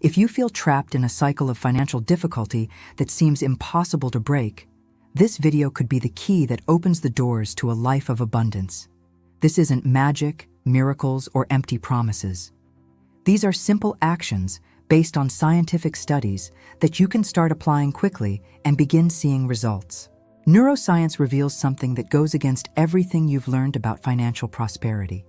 If you feel trapped in a cycle of financial difficulty that seems impossible to break, this video could be the key that opens the doors to a life of abundance. This isn't magic, miracles, or empty promises. These are simple actions based on scientific studies that you can start applying quickly and begin seeing results. Neuroscience reveals something that goes against everything you've learned about financial prosperity.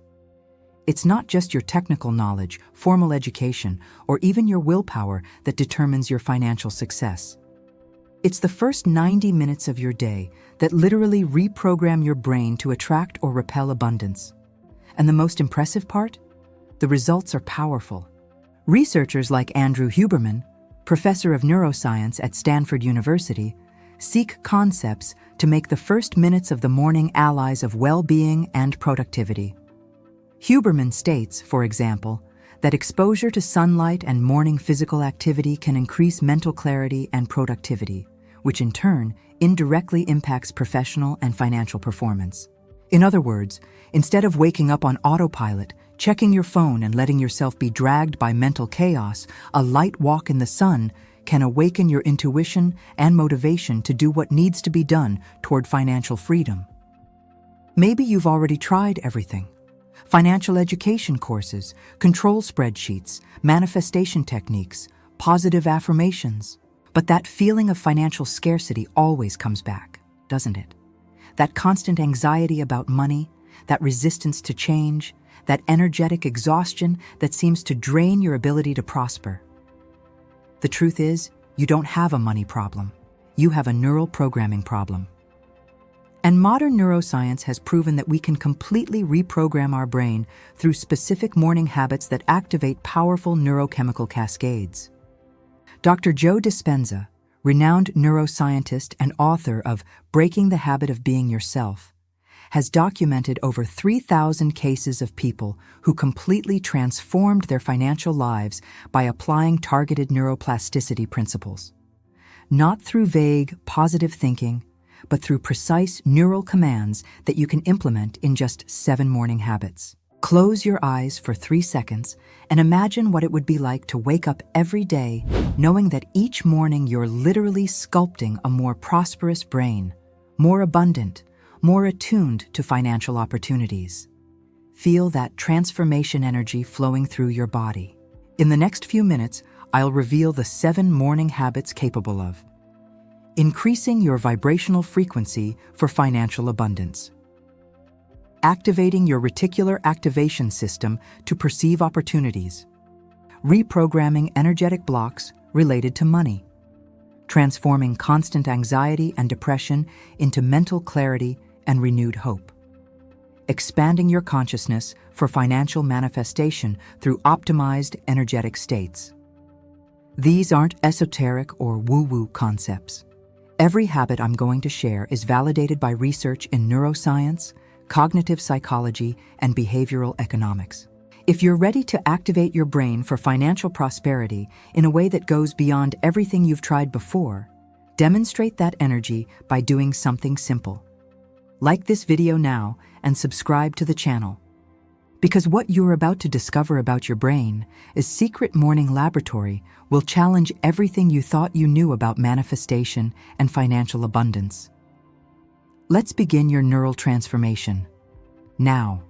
It's not just your technical knowledge, formal education, or even your willpower that determines your financial success. It's the first 90 minutes of your day that literally reprogram your brain to attract or repel abundance. And the most impressive part? The results are powerful. Researchers like Andrew Huberman, professor of neuroscience at Stanford University, seek concepts to make the first minutes of the morning allies of well-being and productivity. Huberman states, for example, that exposure to sunlight and morning physical activity can increase mental clarity and productivity, which in turn indirectly impacts professional and financial performance. In other words, instead of waking up on autopilot, checking your phone and letting yourself be dragged by mental chaos, a light walk in the sun can awaken your intuition and motivation to do what needs to be done toward financial freedom. Maybe you've already tried everything. Financial education courses, control spreadsheets, manifestation techniques, positive affirmations. But that feeling of financial scarcity always comes back, doesn't it? That constant anxiety about money, that resistance to change, that energetic exhaustion that seems to drain your ability to prosper. The truth is, you don't have a money problem. You have a neural programming problem. And modern neuroscience has proven that we can completely reprogram our brain through specific morning habits that activate powerful neurochemical cascades. Dr. Joe Dispenza, renowned neuroscientist and author of Breaking the Habit of Being Yourself, has documented over 3,000 cases of people who completely transformed their financial lives by applying targeted neuroplasticity principles. Not through vague, positive thinking, but through precise neural commands that you can implement in just 7 morning habits. Close your eyes for 3 seconds and imagine what it would be like to wake up every day knowing that each morning you're literally sculpting a more prosperous brain, more abundant, more attuned to financial opportunities. Feel that transformation energy flowing through your body. In the next few minutes, I'll reveal the 7 morning habits capable of increasing your vibrational frequency for financial abundance, activating your reticular activation system to perceive opportunities, reprogramming energetic blocks related to money, transforming constant anxiety and depression into mental clarity and renewed hope, expanding your consciousness for financial manifestation through optimized energetic states. These aren't esoteric or woo-woo concepts. Every habit I'm going to share is validated by research in neuroscience, cognitive psychology, and behavioral economics. If you're ready to activate your brain for financial prosperity in a way that goes beyond everything you've tried before, demonstrate that energy by doing something simple. Like this video now and subscribe to the channel. Because what you're about to discover about your brain, a secret morning laboratory, will challenge everything you thought you knew about manifestation and financial abundance. Let's begin your neural transformation now.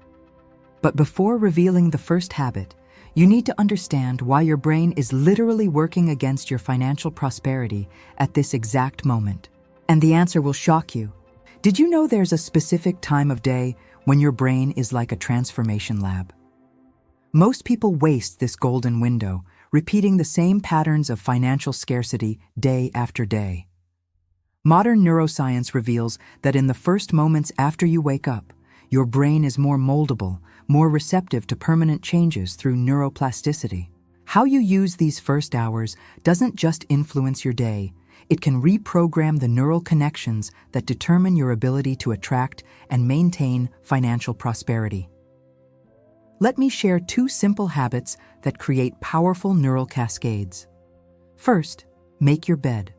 But before revealing the first habit, you need to understand why your brain is literally working against your financial prosperity at this exact moment. And the answer will shock you. Did you know there's a specific time of day when your brain is like a transformation lab? Most people waste this golden window, repeating the same patterns of financial scarcity day after day. Modern neuroscience reveals that in the first moments after you wake up, your brain is more moldable, more receptive to permanent changes through neuroplasticity. How you use these first hours doesn't just influence your day, it can reprogram the neural connections that determine your ability to attract and maintain financial prosperity. Let me share 2 simple habits that create powerful neural cascades. First, make your bed.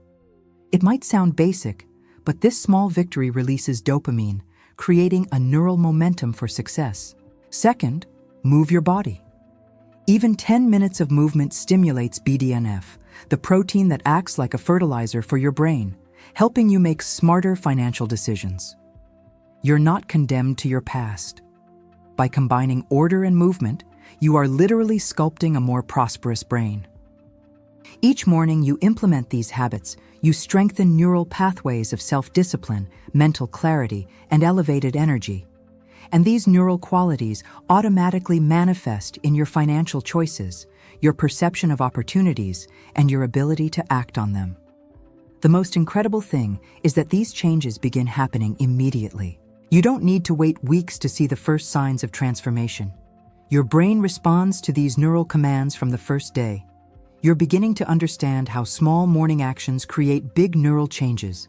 It might sound basic, but this small victory releases dopamine, creating a neural momentum for success. Second, move your body. Even 10 minutes of movement stimulates BDNF, the protein that acts like a fertilizer for your brain, helping you make smarter financial decisions. You're not condemned to your past. By combining order and movement, you are literally sculpting a more prosperous brain. Each morning you implement these habits, you strengthen neural pathways of self-discipline, mental clarity, and elevated energy. And these neural qualities automatically manifest in your financial choices, your perception of opportunities, and your ability to act on them. The most incredible thing is that these changes begin happening immediately. You don't need to wait weeks to see the first signs of transformation. Your brain responds to these neural commands from the first day. You're beginning to understand how small morning actions create big neural changes.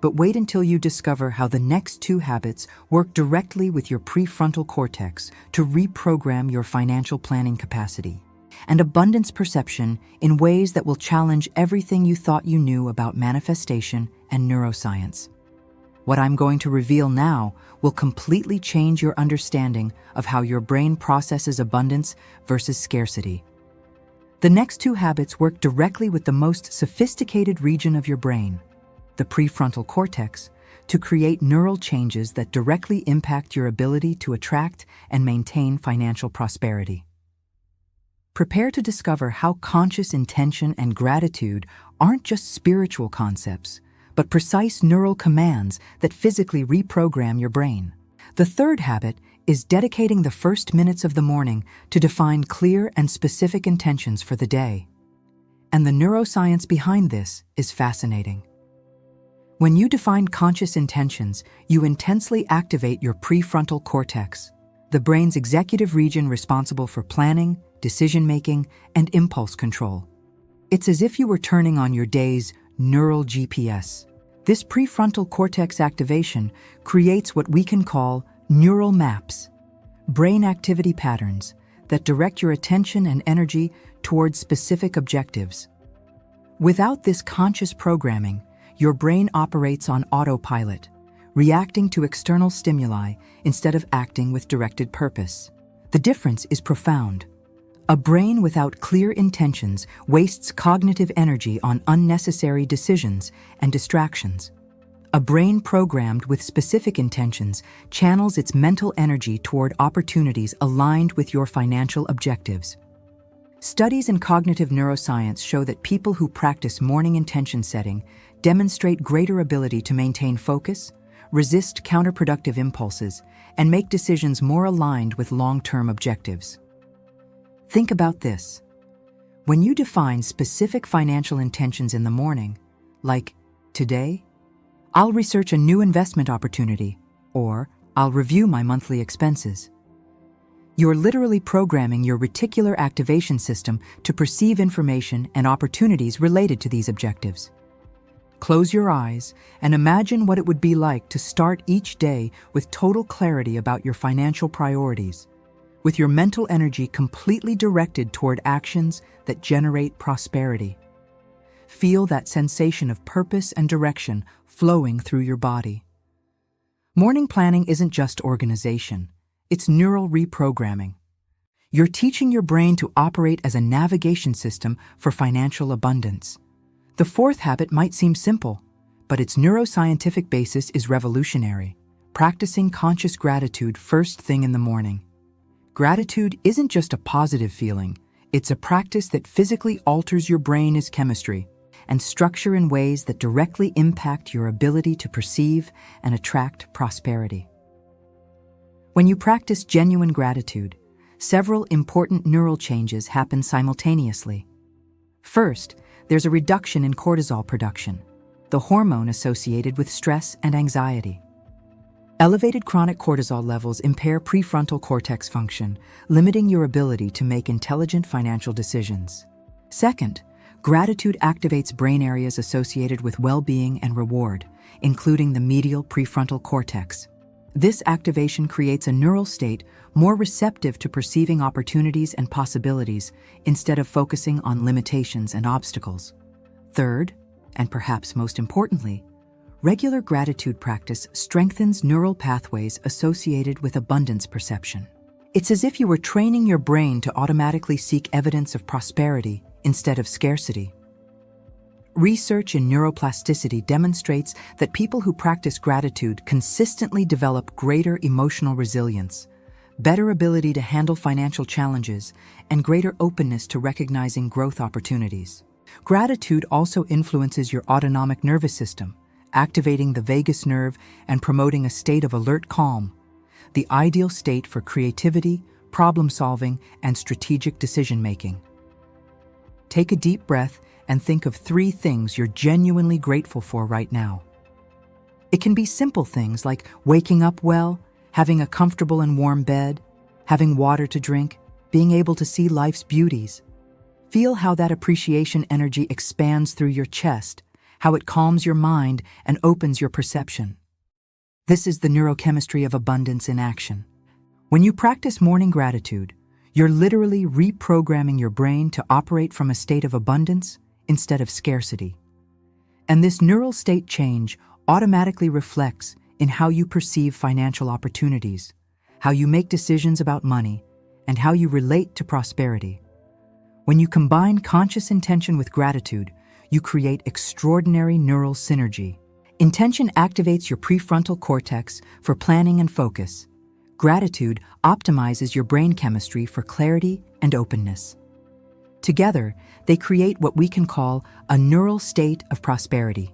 But wait until you discover how the next two habits work directly with your prefrontal cortex to reprogram your financial planning capacity and abundance perception in ways that will challenge everything you thought you knew about manifestation and neuroscience. What I'm going to reveal now will completely change your understanding of how your brain processes abundance versus scarcity. The next two habits work directly with the most sophisticated region of your brain, the prefrontal cortex, to create neural changes that directly impact your ability to attract and maintain financial prosperity. Prepare to discover how conscious intention and gratitude aren't just spiritual concepts, but precise neural commands that physically reprogram your brain. The third habit is dedicating the first minutes of the morning to define clear and specific intentions for the day. And the neuroscience behind this is fascinating. When you define conscious intentions, you intensely activate your prefrontal cortex, the brain's executive region responsible for planning, decision-making, and impulse control. It's as if you were turning on your day's neural GPS. This prefrontal cortex activation creates what we can call neural maps, brain activity patterns that direct your attention and energy towards specific objectives. Without this conscious programming, your brain operates on autopilot, reacting to external stimuli instead of acting with directed purpose. The difference is profound. A brain without clear intentions wastes cognitive energy on unnecessary decisions and distractions. A brain programmed with specific intentions channels its mental energy toward opportunities aligned with your financial objectives. Studies in cognitive neuroscience show that people who practice morning intention setting demonstrate greater ability to maintain focus, resist counterproductive impulses, and make decisions more aligned with long-term objectives. Think about this. When you define specific financial intentions in the morning, like, today, I'll research a new investment opportunity, or I'll review my monthly expenses. You're literally programming your reticular activation system to perceive information and opportunities related to these objectives. Close your eyes and imagine what it would be like to start each day with total clarity about your financial priorities, with your mental energy completely directed toward actions that generate prosperity. Feel that sensation of purpose and direction flowing through your body. Morning planning isn't just organization, it's neural reprogramming. You're teaching your brain to operate as a navigation system for financial abundance. The fourth habit might seem simple, but its neuroscientific basis is revolutionary: practicing conscious gratitude first thing in the morning. Gratitude isn't just a positive feeling, it's a practice that physically alters your brain's chemistry and structure in ways that directly impact your ability to perceive and attract prosperity. When you practice genuine gratitude, several important neural changes happen simultaneously. First, there's a reduction in cortisol production, the hormone associated with stress and anxiety. Elevated chronic cortisol levels impair prefrontal cortex function, limiting your ability to make intelligent financial decisions. Second, gratitude activates brain areas associated with well-being and reward, including the medial prefrontal cortex. This activation creates a neural state more receptive to perceiving opportunities and possibilities instead of focusing on limitations and obstacles. Third, and perhaps most importantly, regular gratitude practice strengthens neural pathways associated with abundance perception. It's as if you were training your brain to automatically seek evidence of prosperity instead of scarcity. Research in neuroplasticity demonstrates that people who practice gratitude consistently develop greater emotional resilience, better ability to handle financial challenges, and greater openness to recognizing growth opportunities. Gratitude also influences your autonomic nervous system, activating the vagus nerve and promoting a state of alert calm, the ideal state for creativity, problem-solving, and strategic decision-making. Take a deep breath and think of 3 things you're genuinely grateful for right now. It can be simple things like waking up well, having a comfortable and warm bed, having water to drink, being able to see life's beauties. Feel how that appreciation energy expands through your chest, how it calms your mind and opens your perception. This is the neurochemistry of abundance in action. When you practice morning gratitude, you're literally reprogramming your brain to operate from a state of abundance instead of scarcity. And this neural state change automatically reflects in how you perceive financial opportunities, how you make decisions about money, and how you relate to prosperity. When you combine conscious intention with gratitude, you create extraordinary neural synergy. Intention activates your prefrontal cortex for planning and focus. Gratitude optimizes your brain chemistry for clarity and openness. Together, they create what we can call a neural state of prosperity.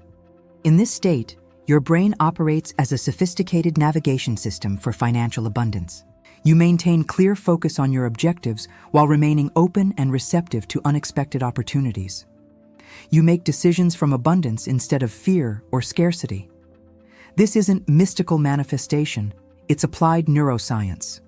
In this state, your brain operates as a sophisticated navigation system for financial abundance. You maintain clear focus on your objectives while remaining open and receptive to unexpected opportunities. You make decisions from abundance instead of fear or scarcity. This isn't mystical manifestation, it's applied neuroscience.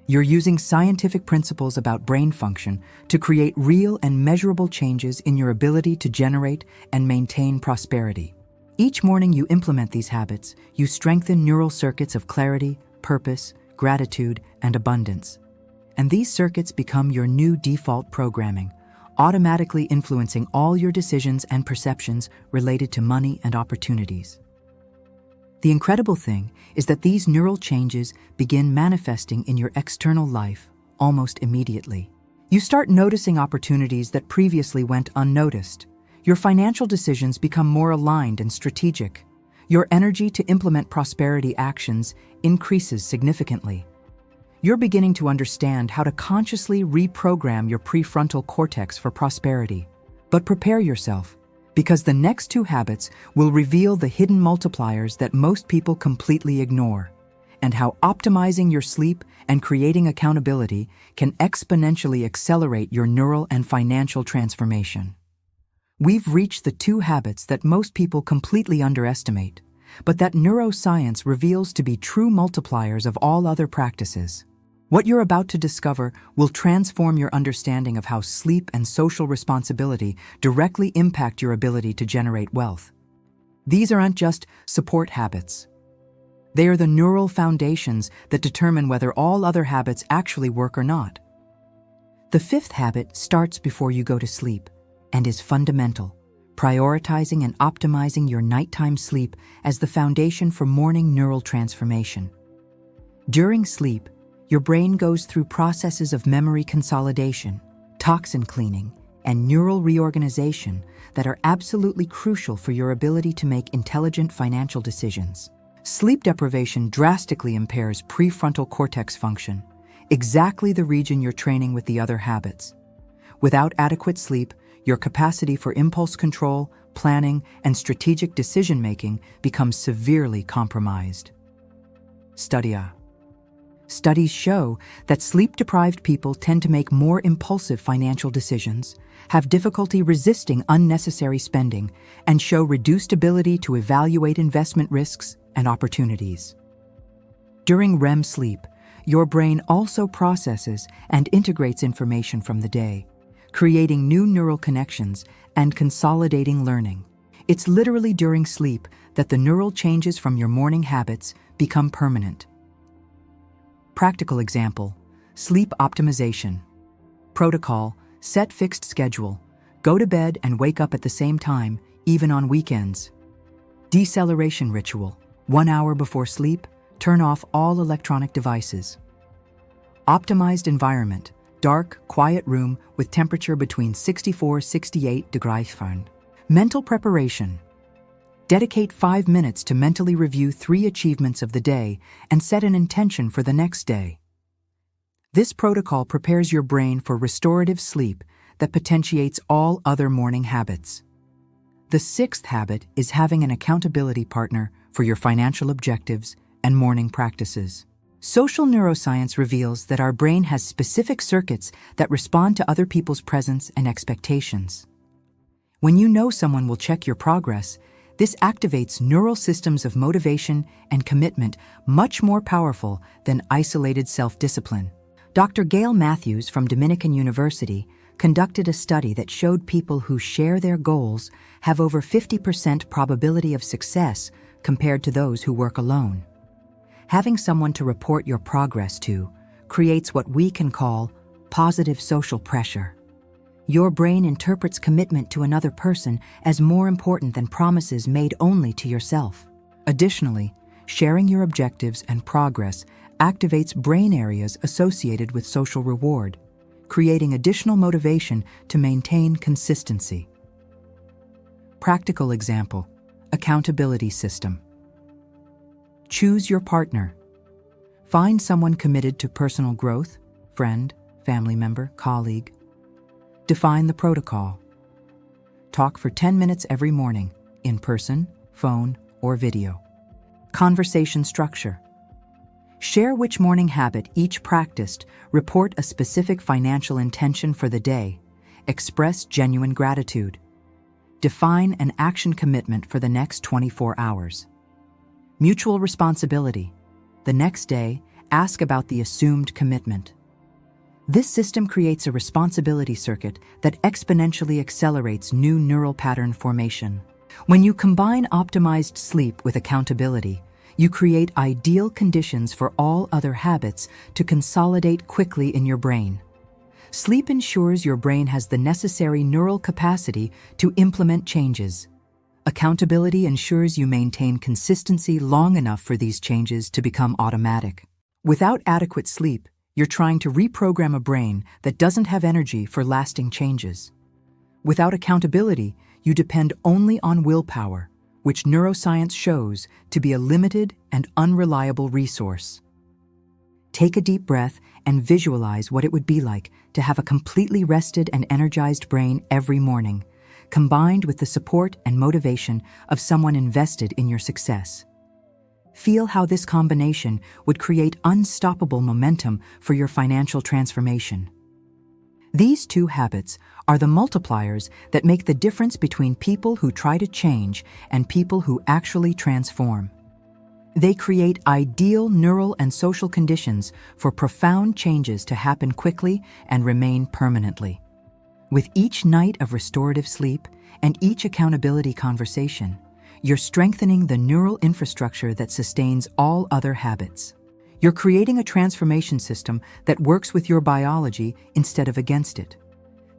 You're using scientific principles about brain function to create real and measurable changes in your ability to generate and maintain prosperity. Each morning you implement these habits, you strengthen neural circuits of clarity, purpose, gratitude, and abundance. And these circuits become your new default programming, automatically influencing all your decisions and perceptions related to money and opportunities. The incredible thing is that these neural changes begin manifesting in your external life almost immediately. You start noticing opportunities that previously went unnoticed. Your financial decisions become more aligned and strategic. Your energy to implement prosperity actions increases significantly. You're beginning to understand how to consciously reprogram your prefrontal cortex for prosperity. But prepare yourself, because the next 2 habits will reveal the hidden multipliers that most people completely ignore, and how optimizing your sleep and creating accountability can exponentially accelerate your neural and financial transformation. We've reached the 2 habits that most people completely underestimate, but that neuroscience reveals to be true multipliers of all other practices. What you're about to discover will transform your understanding of how sleep and social responsibility directly impact your ability to generate wealth. These aren't just support habits. They are the neural foundations that determine whether all other habits actually work or not. The 5th habit starts before you go to sleep and is fundamental, prioritizing and optimizing your nighttime sleep as the foundation for morning neural transformation. During sleep, your brain goes through processes of memory consolidation, toxin cleaning, and neural reorganization that are absolutely crucial for your ability to make intelligent financial decisions. Sleep deprivation drastically impairs prefrontal cortex function, exactly the region you're training with the other habits. Without adequate sleep, your capacity for impulse control, planning, and strategic decision-making becomes severely compromised. Studies show that sleep-deprived people tend to make more impulsive financial decisions, have difficulty resisting unnecessary spending, and show reduced ability to evaluate investment risks and opportunities. During REM sleep, your brain also processes and integrates information from the day, creating new neural connections and consolidating learning. It's literally during sleep that the neural changes from your morning habits become permanent. Practical example: sleep optimization. Protocol: set fixed schedule. Go to bed and wake up at the same time, even on weekends. Deceleration ritual: 1 hour before sleep, turn off all electronic devices. Optimized environment. Dark, quiet room with temperature between 64-68 degrees Fahrenheit. Mental preparation. Dedicate 5 minutes to mentally review 3 achievements of the day and set an intention for the next day. This protocol prepares your brain for restorative sleep that potentiates all other morning habits. The 6th habit is having an accountability partner for your financial objectives and morning practices. Social neuroscience reveals that our brain has specific circuits that respond to other people's presence and expectations. When you know someone will check your progress, this activates neural systems of motivation and commitment much more powerful than isolated self-discipline. Dr. Gail Matthews from Dominican University conducted a study that showed people who share their goals have over 50% probability of success compared to those who work alone. Having someone to report your progress to creates what we can call positive social pressure. Your brain interprets commitment to another person as more important than promises made only to yourself. Additionally, sharing your objectives and progress activates brain areas associated with social reward, creating additional motivation to maintain consistency. Practical example: accountability system. Choose your partner. Find someone committed to personal growth, friend, family member, colleague. Define the protocol. Talk for 10 minutes every morning, in person, phone, or video. Conversation structure. Share which morning habit each practiced, report a specific financial intention for the day, express genuine gratitude. Define an action commitment for the next 24 hours. Mutual responsibility. The next day, ask about the assumed commitment. This system creates a responsibility circuit that exponentially accelerates new neural pattern formation. When you combine optimized sleep with accountability, you create ideal conditions for all other habits to consolidate quickly in your brain. Sleep ensures your brain has the necessary neural capacity to implement changes. Accountability ensures you maintain consistency long enough for these changes to become automatic. Without adequate sleep, you're trying to reprogram a brain that doesn't have energy for lasting changes. Without accountability, you depend only on willpower, which neuroscience shows to be a limited and unreliable resource. Take a deep breath and visualize what it would be like to have a completely rested and energized brain every morning, combined with the support and motivation of someone invested in your success. Feel how this combination would create unstoppable momentum for your financial transformation. These 2 habits are the multipliers that make the difference between people who try to change and people who actually transform. They create ideal neural and social conditions for profound changes to happen quickly and remain permanently. With each night of restorative sleep and each accountability conversation, you're strengthening the neural infrastructure that sustains all other habits. You're creating a transformation system that works with your biology instead of against it.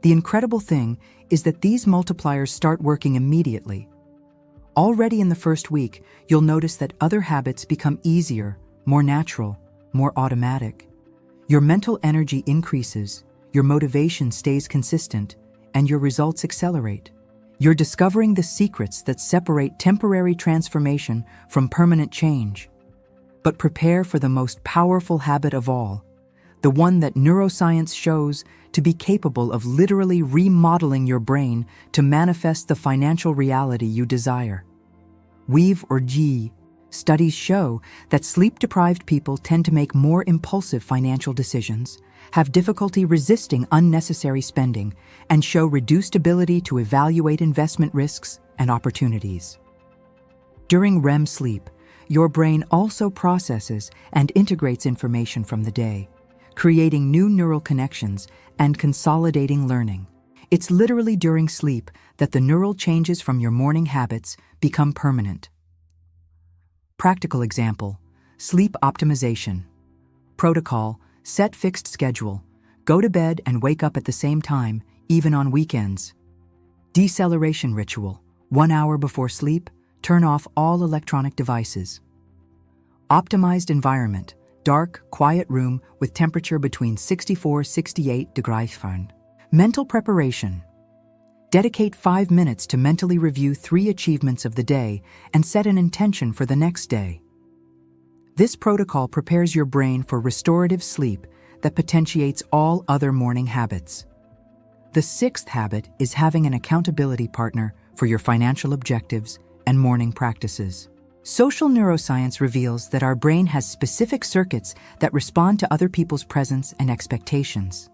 The incredible thing is that these multipliers start working immediately. Already in the first week, you'll notice that other habits become easier, more natural, more automatic. Your mental energy increases, your motivation stays consistent, and your results accelerate. You're discovering the secrets that separate temporary transformation from permanent change. But prepare for the most powerful habit of all, the one that neuroscience shows to be capable of literally remodeling your brain to manifest the financial reality you desire. Weave or G. Studies show that sleep-deprived people tend to make more impulsive financial decisions, have difficulty resisting unnecessary spending, and show reduced ability to evaluate investment risks and opportunities. During REM sleep, your brain also processes and integrates information from the day, creating new neural connections and consolidating learning. It's literally during sleep that the neural changes from your morning habits become permanent. Practical example: sleep optimization. Protocol: set fixed schedule. Go to bed and wake up at the same time, even on weekends. Deceleration ritual: 1 hour before sleep, turn off all electronic devices. Optimized environment: Dark, quiet room with temperature between 64-68 degrees Fahrenheit. Mental preparation. Dedicate 5 minutes to mentally review 3 achievements of the day and set an intention for the next day. This protocol prepares your brain for restorative sleep that potentiates all other morning habits. The 6th habit is having an accountability partner for your financial objectives and morning practices. Social neuroscience reveals that our brain has specific circuits that respond to other people's presence and expectations.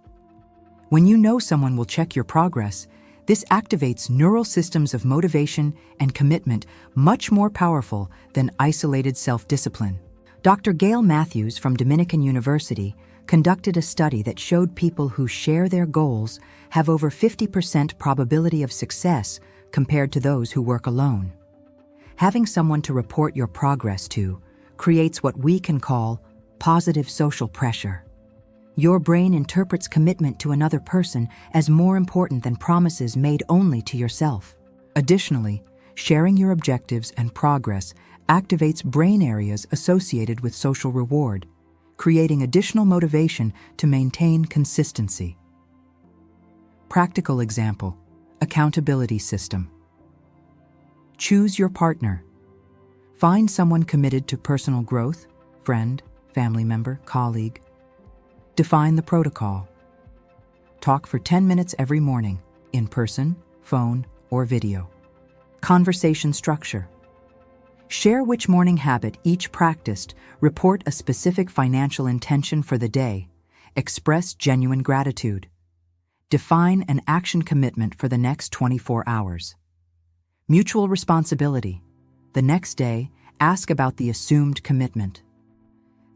When you know someone will check your progress, this activates neural systems of motivation and commitment much more powerful than isolated self-discipline. Dr. Gail Matthews from Dominican University conducted a study that showed people who share their goals have over 50% probability of success compared to those who work alone. Having someone to report your progress to creates what we can call positive social pressure. Your brain interprets commitment to another person as more important than promises made only to yourself. Additionally, sharing your objectives and progress activates brain areas associated with social reward, creating additional motivation to maintain consistency. Practical example: accountability system. Choose your partner. Find someone committed to personal growth, friend, family member, colleague. Define the protocol. Talk for 10 minutes every morning, in person, phone, or video. Conversation structure. Share which morning habit each practiced, report a specific financial intention for the day, express genuine gratitude. Define an action commitment for the next 24 hours. Mutual responsibility. The next day, ask about the assumed commitment.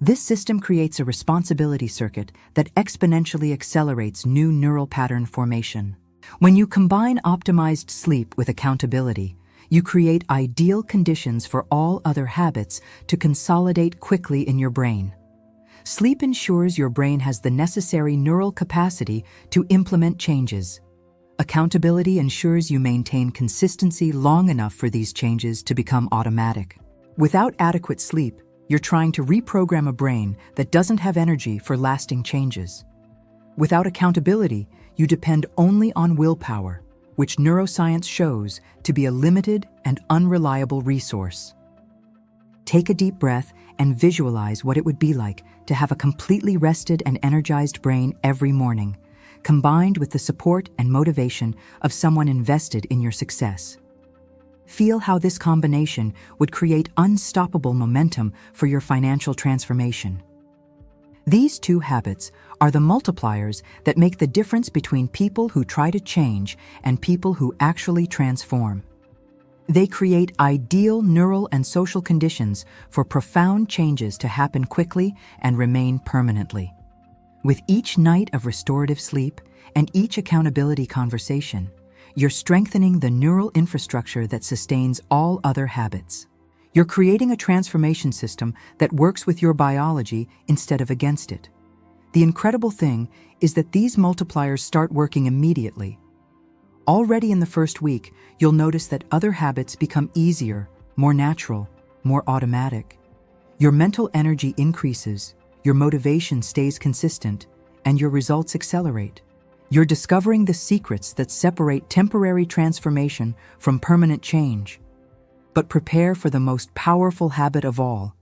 This system creates a responsibility circuit that exponentially accelerates new neural pattern formation. When you combine optimized sleep with accountability, you create ideal conditions for all other habits to consolidate quickly in your brain. Sleep ensures your brain has the necessary neural capacity to implement changes. Accountability ensures you maintain consistency long enough for these changes to become automatic. Without adequate sleep, you're trying to reprogram a brain that doesn't have energy for lasting changes. Without accountability, you depend only on willpower, which neuroscience shows to be a limited and unreliable resource. Take a deep breath and visualize what it would be like to have a completely rested and energized brain every morning, combined with the support and motivation of someone invested in your success. Feel how this combination would create unstoppable momentum for your financial transformation. These 2 habits are the multipliers that make the difference between people who try to change and people who actually transform. They create ideal neural and social conditions for profound changes to happen quickly and remain permanently. With each night of restorative sleep and each accountability conversation, you're strengthening the neural infrastructure that sustains all other habits. You're creating a transformation system that works with your biology instead of against it. The incredible thing is that these multipliers start working immediately. Already in the first week, you'll notice that other habits become easier, more natural, more automatic. Your mental energy increases, your motivation stays consistent, and your results accelerate. You're discovering the secrets that separate temporary transformation from permanent change. But prepare for the most powerful habit of all,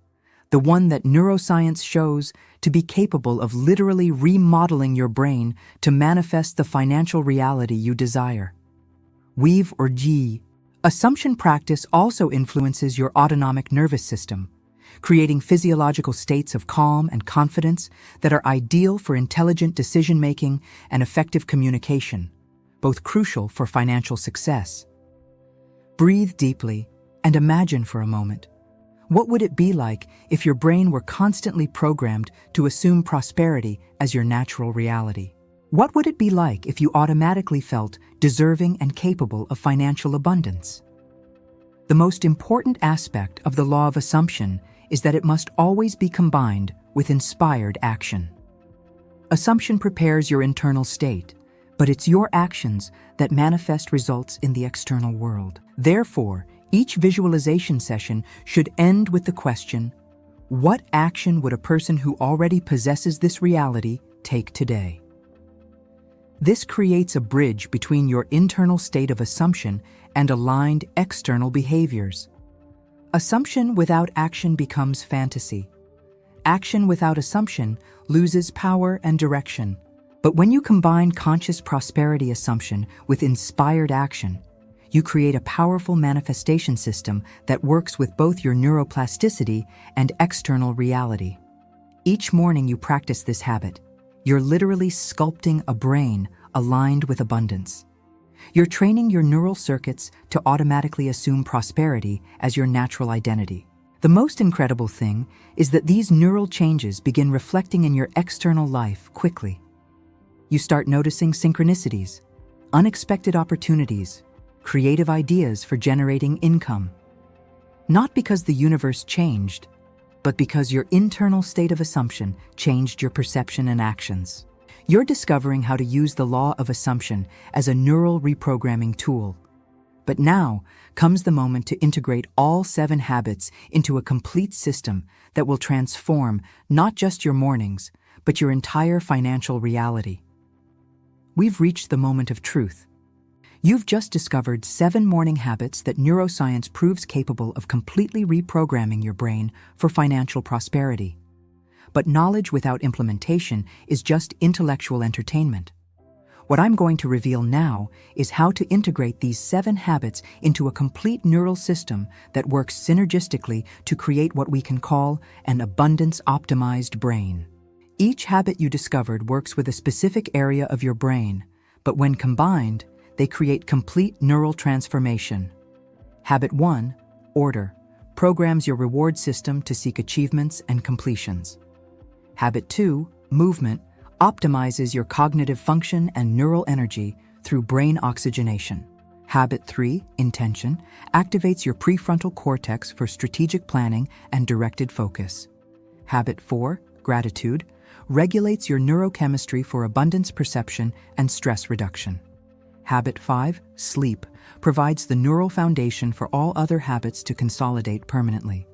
the one that neuroscience shows to be capable of literally remodeling your brain to manifest the financial reality you desire. Weave or G. Assumption practice also influences your autonomic nervous system, creating physiological states of calm and confidence that are ideal for intelligent decision-making and effective communication, both crucial for financial success. Breathe deeply and imagine for a moment. What would it be like if your brain were constantly programmed to assume prosperity as your natural reality? What would it be like if you automatically felt deserving and capable of financial abundance? The most important aspect of the law of assumption is that it must always be combined with inspired action. Assumption prepares your internal state, but it's your actions that manifest results in the external world. Therefore, each visualization session should end with the question, What action would a person who already possesses this reality take today? This creates a bridge between your internal state of assumption and aligned external behaviors. Assumption without action becomes fantasy. Action without assumption loses power and direction. But when you combine conscious prosperity assumption with inspired action, you create a powerful manifestation system that works with both your neuroplasticity and external reality. Each morning you practice this habit, you're literally sculpting a brain aligned with abundance. You're training your neural circuits to automatically assume prosperity as your natural identity. The most incredible thing is that these neural changes begin reflecting in your external life quickly. You start noticing synchronicities, unexpected opportunities, creative ideas for generating income. Not because the universe changed, but because your internal state of assumption changed your perception and actions. You're discovering how to use the law of assumption as a neural reprogramming tool. But now comes the moment to integrate all 7 habits into a complete system that will transform not just your mornings, but your entire financial reality. We've reached the moment of truth. You've just discovered 7 morning habits that neuroscience proves capable of completely reprogramming your brain for financial prosperity. But knowledge without implementation is just intellectual entertainment. What I'm going to reveal now is how to integrate these 7 habits into a complete neural system that works synergistically to create what we can call an abundance-optimized brain. Each habit you discovered works with a specific area of your brain, but when combined, they create complete neural transformation. Habit 1, order, programs your reward system to seek achievements and completions. Habit 2, movement, optimizes your cognitive function and neural energy through brain oxygenation. Habit 3, intention, activates your prefrontal cortex for strategic planning and directed focus. Habit 4, gratitude, regulates your neurochemistry for abundance perception and stress reduction. Habit 5, sleep, provides the neural foundation for all other habits to consolidate permanently.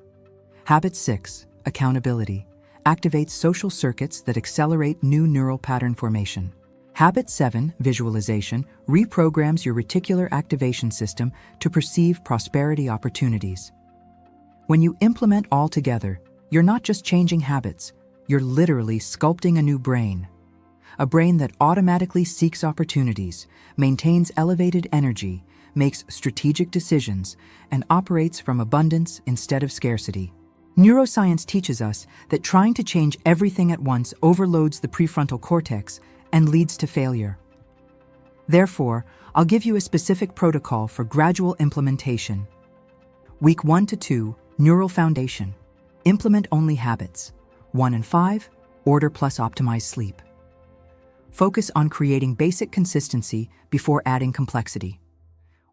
Habit 6, accountability, activates social circuits that accelerate new neural pattern formation. Habit 7, visualization, reprograms your reticular activation system to perceive prosperity opportunities. When you implement all together, you're not just changing habits, you're literally sculpting a new brain. A brain that automatically seeks opportunities, maintains elevated energy, makes strategic decisions, and operates from abundance instead of scarcity. Neuroscience teaches us that trying to change everything at once overloads the prefrontal cortex and leads to failure. Therefore, I'll give you a specific protocol for gradual implementation. Week 1 to 2, neural foundation. Implement only habits. 1 and 5, order plus optimize sleep. Focus on creating basic consistency before adding complexity.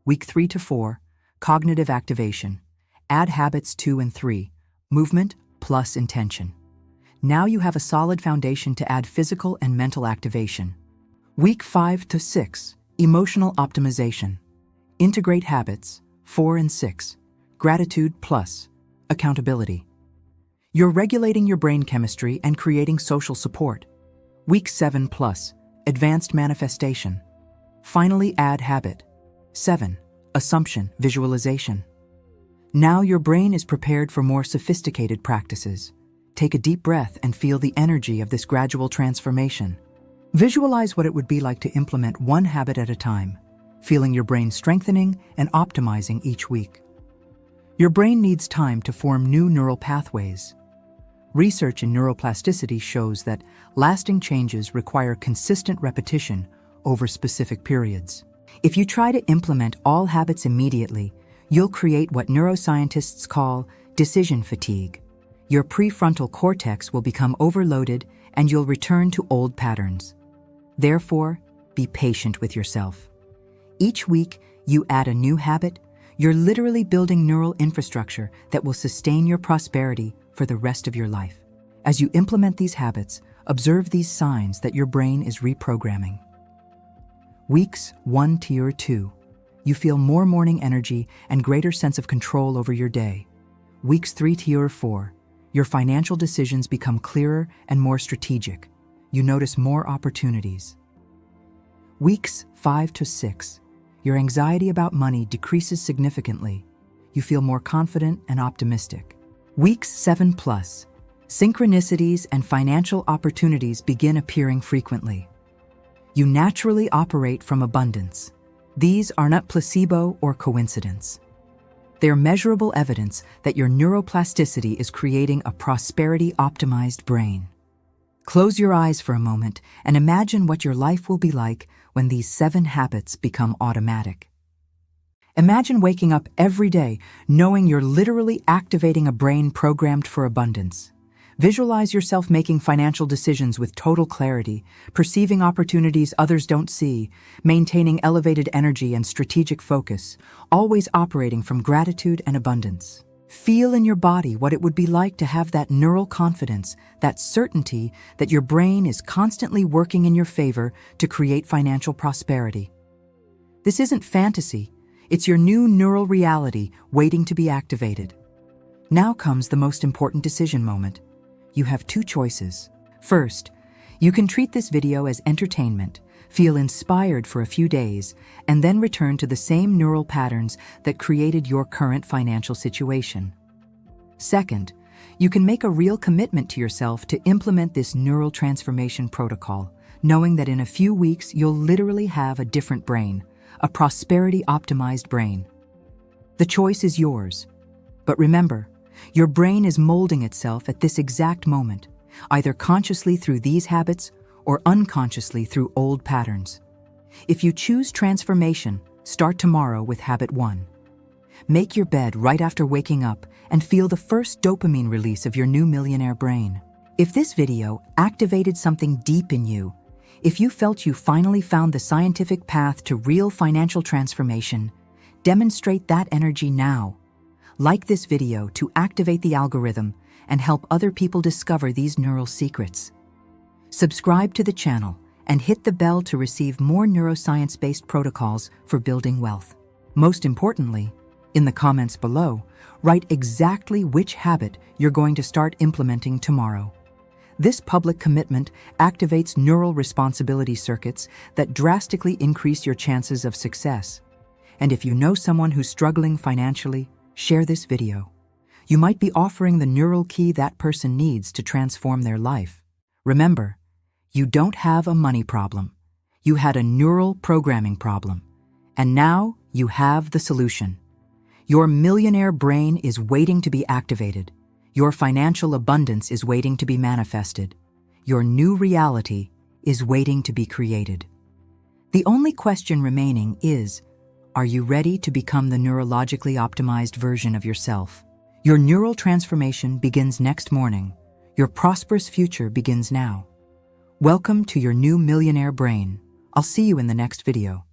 Week 3 to 4, cognitive activation. Add habits 2 and 3, movement plus intention. Now you have a solid foundation to add physical and mental activation. Week 5 to 6, emotional optimization. Integrate habits 4 and 6, gratitude plus accountability. You're regulating your brain chemistry and creating social support. Week 7 plus, advanced manifestation. Finally, add habit 7, assumption, visualization. Now your brain is prepared for more sophisticated practices. Take a deep breath and feel the energy of this gradual transformation. Visualize what it would be like to implement one habit at a time, feeling your brain strengthening and optimizing each week. Your brain needs time to form new neural pathways. Research in neuroplasticity shows that lasting changes require consistent repetition over specific periods. If you try to implement all habits immediately, you'll create what neuroscientists call decision fatigue. Your prefrontal cortex will become overloaded and you'll return to old patterns. Therefore, be patient with yourself. Each week, you add a new habit, you're literally building neural infrastructure that will sustain your prosperity for the rest of your life. As you implement these habits, observe these signs that your brain is reprogramming. Weeks 1 to 2. You feel more morning energy and greater sense of control over your day. Weeks 3 to 4. Your financial decisions become clearer and more strategic. You notice more opportunities. Weeks 5 to 6. Your anxiety about money decreases significantly. You feel more confident and optimistic. Weeks 7 plus. Synchronicities and financial opportunities begin appearing frequently. You naturally operate from abundance. These are not placebo or coincidence. They are measurable evidence that your neuroplasticity is creating a prosperity-optimized brain. Close your eyes for a moment and imagine what your life will be like when these 7 habits become automatic. Imagine waking up every day knowing you're literally activating a brain programmed for abundance. Visualize yourself making financial decisions with total clarity, perceiving opportunities others don't see, maintaining elevated energy and strategic focus, always operating from gratitude and abundance. Feel in your body what it would be like to have that neural confidence, that certainty that your brain is constantly working in your favor to create financial prosperity. This isn't fantasy, it's your new neural reality waiting to be activated. Now comes the most important decision moment. You have 2 choices. First, you can treat this video as entertainment, feel inspired for a few days, and then return to the same neural patterns that created your current financial situation. Second, you can make a real commitment to yourself to implement this neural transformation protocol, knowing that in a few weeks you'll literally have a different brain, a prosperity-optimized brain. The choice is yours. But remember, your brain is molding itself at this exact moment, either consciously through these habits or unconsciously through old patterns. If you choose transformation, start tomorrow with habit 1. Make your bed right after waking up and feel the first dopamine release of your new millionaire brain. If this video activated something deep in you, if you felt you finally found the scientific path to real financial transformation, demonstrate that energy now. Like this video to activate the algorithm and help other people discover these neural secrets. Subscribe to the channel and hit the bell to receive more neuroscience-based protocols for building wealth. Most importantly, in the comments below, write exactly which habit you're going to start implementing tomorrow. This public commitment activates neural responsibility circuits that drastically increase your chances of success. And if you know someone who's struggling financially, share this video. You might be offering the neural key that person needs to transform their life. Remember, you don't have a money problem. You had a neural programming problem. And now you have the solution. Your millionaire brain is waiting to be activated. Your financial abundance is waiting to be manifested. Your new reality is waiting to be created. The only question remaining is, are you ready to become the neurologically optimized version of yourself? Your neural transformation begins next morning. Your prosperous future begins now. Welcome to your new millionaire brain. I'll see you in the next video.